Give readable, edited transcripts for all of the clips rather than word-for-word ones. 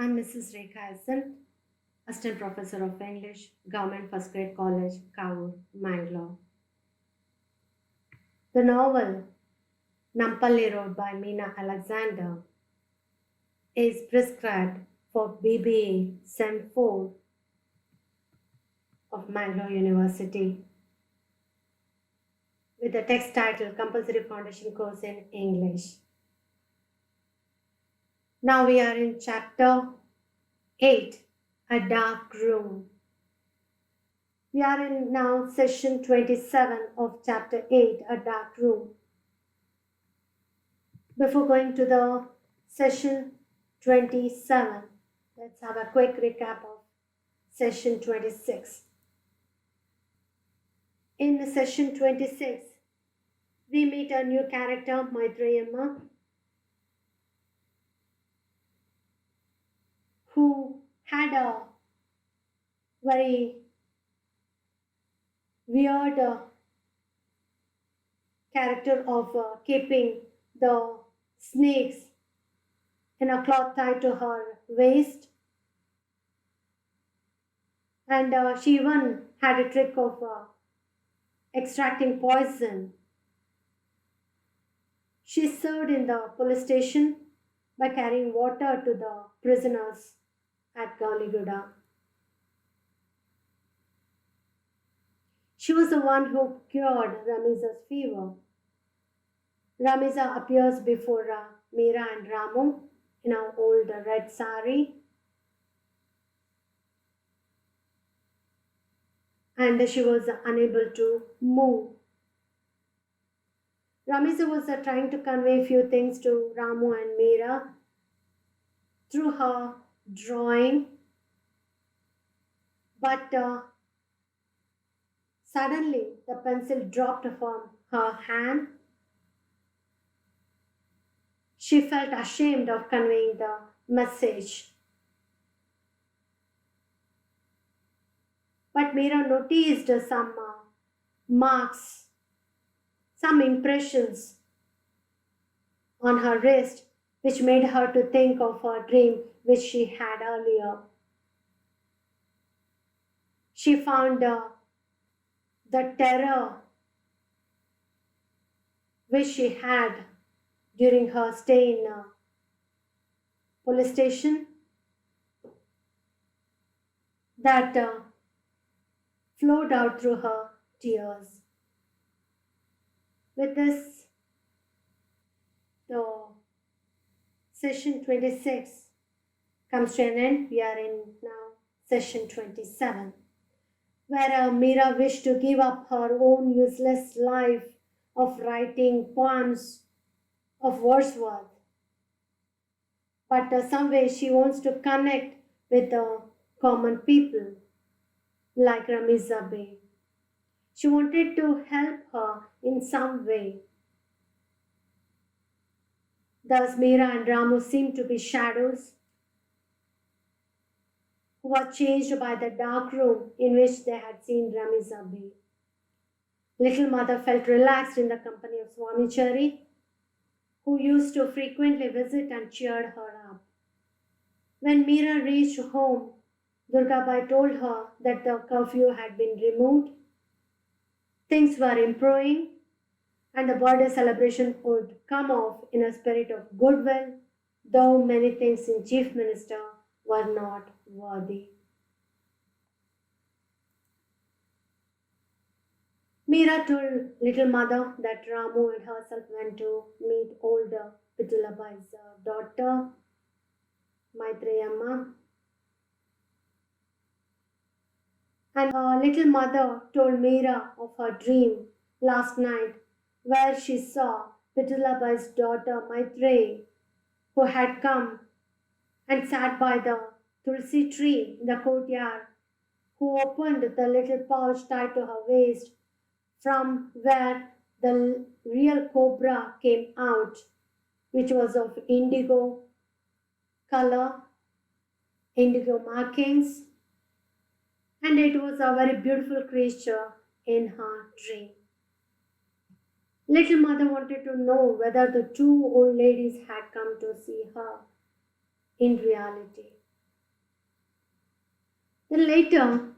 I'm Mrs. Rekha Hassan, Assistant Professor of English, Government First Grade College, Kavur, Mangalore. The novel Nampally Road by Meena Alexander is prescribed for BBA Sem 4 of Mangalore University with the text title Compulsory Foundation Course in English. Now we are in chapter 8, A Dark Room. We are in now session 27 of chapter 8, A Dark Room. Before going to the session 27, let's have a quick recap of session 26. In session 26, we meet a new character, Maitreyamma, who had a very weird character of keeping the snakes in a cloth tied to her waist, and she even had a trick of extracting poison. She served in the police station by carrying water to the prisoners at Gauligуда. She was the one who cured Ramiza's fever. Ramiza appears before Meera and Ramu in an old red sari, and she was unable to move. Ramiza was trying to convey a few things to Ramu and Meera through her drawing, but suddenly the pencil dropped from her hand. She felt ashamed of conveying the message. But Meera noticed some marks, some impressions on her wrist, which made her to think of her dream which she had earlier. She found the terror which she had during her stay in police station that flowed out through her tears. With this, the session 26 comes to an end. We are in now session 27, where Meera wished to give up her own useless life of writing poems of Wordsworth. But some way she wants to connect with the common people like Ramiza Bey. She wanted to help her in some way. Thus Meera and Ramu seemed to be shadows who were changed by the dark room in which they had seen Ramiza Bey. Little mother felt relaxed in the company of Swamichari, who used to frequently visit and cheered her up. When Meera reached home, Durgabai told her that the curfew had been removed, things were improving, and the birthday celebration would come off in a spirit of goodwill, though many things in Chief Minister were not worthy. Meera told little mother that Ramu and herself went to meet older Pitulabai's daughter, Maitreyamma. And little mother told Meera of her dream last night, where she saw Pitulabai's daughter Maitreyi, who had come and sat by the tulsi tree in the courtyard, who opened the little pouch tied to her waist, from where the real cobra came out, which was of indigo color, indigo markings, and it was a very beautiful creature in her dream. Little mother wanted to know whether the two old ladies had come to see her in reality. Then later,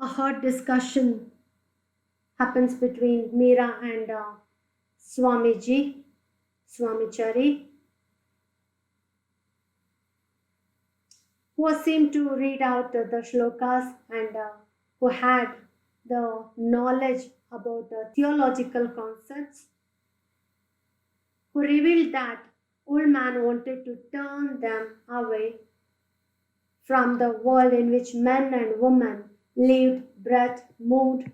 a hot discussion happens between Meera and Swamiji, Swamichari, who seemed to read out the shlokas and who had the knowledge about theological concepts, who revealed that old man wanted to turn them away from the world in which men and women lived, breathed, moved,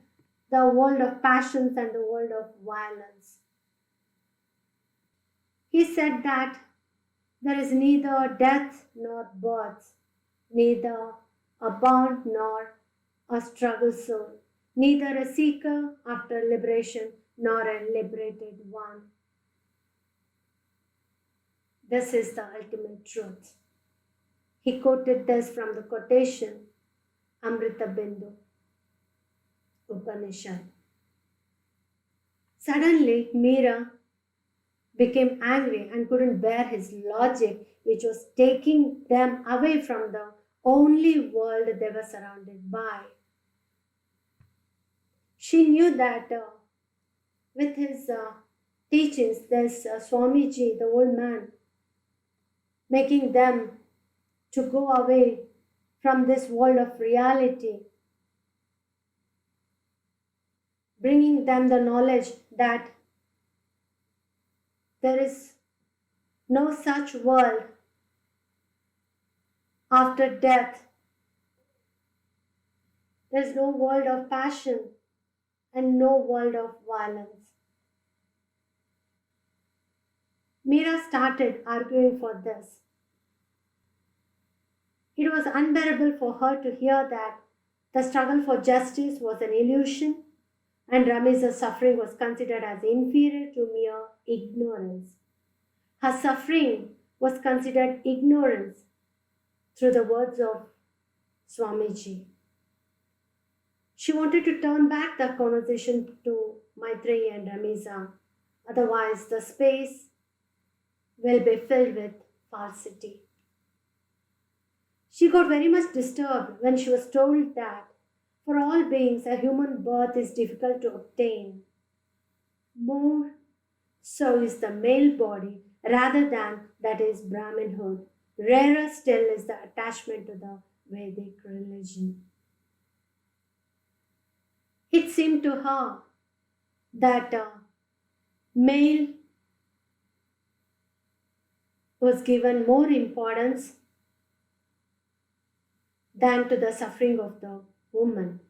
the world of passions and the world of violence. He said that there is neither death nor birth, neither a bound nor a struggle soul, neither a seeker after liberation nor a liberated one. This is the ultimate truth. He quoted this from the quotation Amrita Bindu Upanishad. Suddenly, Meera became angry and couldn't bear his logic, which was taking them away from the only world they were surrounded by. She knew that with his teachings, this Swamiji, the old man, making them to go away from this world of reality, bringing them the knowledge that there is no such world after death. There is no world of passion and no world of violence. Meera started arguing for this. It was unbearable for her to hear that the struggle for justice was an illusion and Ramiza's suffering was considered as inferior to mere ignorance. Her suffering was considered ignorance through the words of Swamiji. She wanted to turn back the conversation to Maitreyi and Ramiza, otherwise, the space will be filled with falsity. She got very much disturbed when she was told that for all beings, a human birth is difficult to obtain. More so is the male body rather than that is Brahminhood. Rarer still is the attachment to the Vedic religion. It seemed to her that male was given more importance than to the suffering of the woman.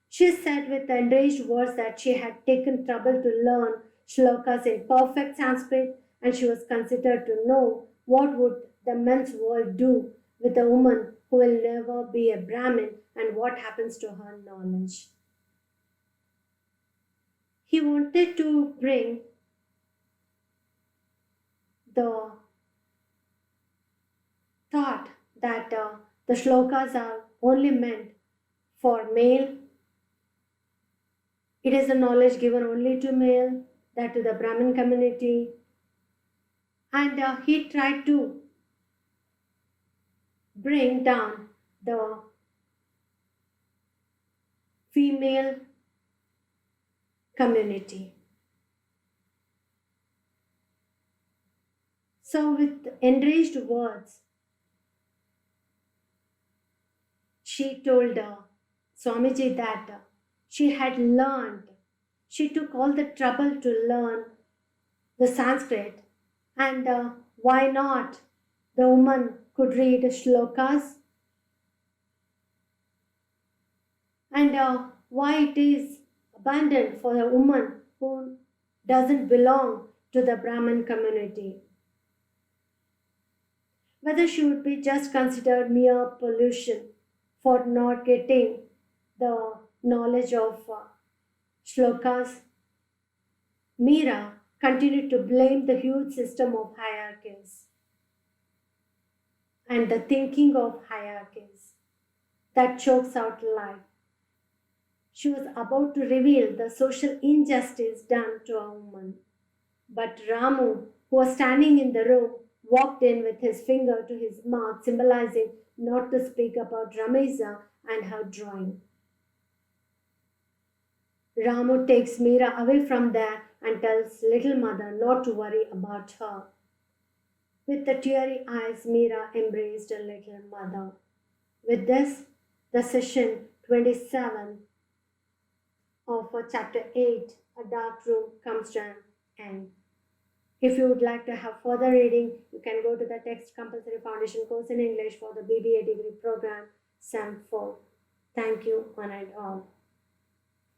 She said with enraged words that she had taken trouble to learn shlokas in perfect Sanskrit and she was considered to know what would the men's world do with a woman who will never be a Brahmin and what happens to her knowledge. He wanted to bring the thought that the shlokas are only meant for male. It is a knowledge given only to male, that to the Brahmin community. And he tried to bring down the female community. So, with enraged words, she told Swamiji that she had learned, she took all the trouble to learn the Sanskrit, and why not the woman could read shlokas, and why it is abandoned for a woman who doesn't belong to the Brahmin community. Whether she would be just considered mere pollution for not getting the knowledge of shlokas. Meera continued to blame the huge system of hierarchies and the thinking of hierarchies that chokes out life. She was about to reveal the social injustice done to a woman. But Ramu, who was standing in the room, walked in with his finger to his mouth, symbolizing not to speak about Rameza and her drawing. Ramu takes Meera away from there and tells little mother not to worry about her. With the teary eyes, Meera embraced her little mother. With this, the session 27 of chapter 8, A Dark Room, comes to an end. If you would like to have further reading, you can go to the Text Compulsory Foundation course in English for the BBA degree program, SEM 4. Thank you, one and all.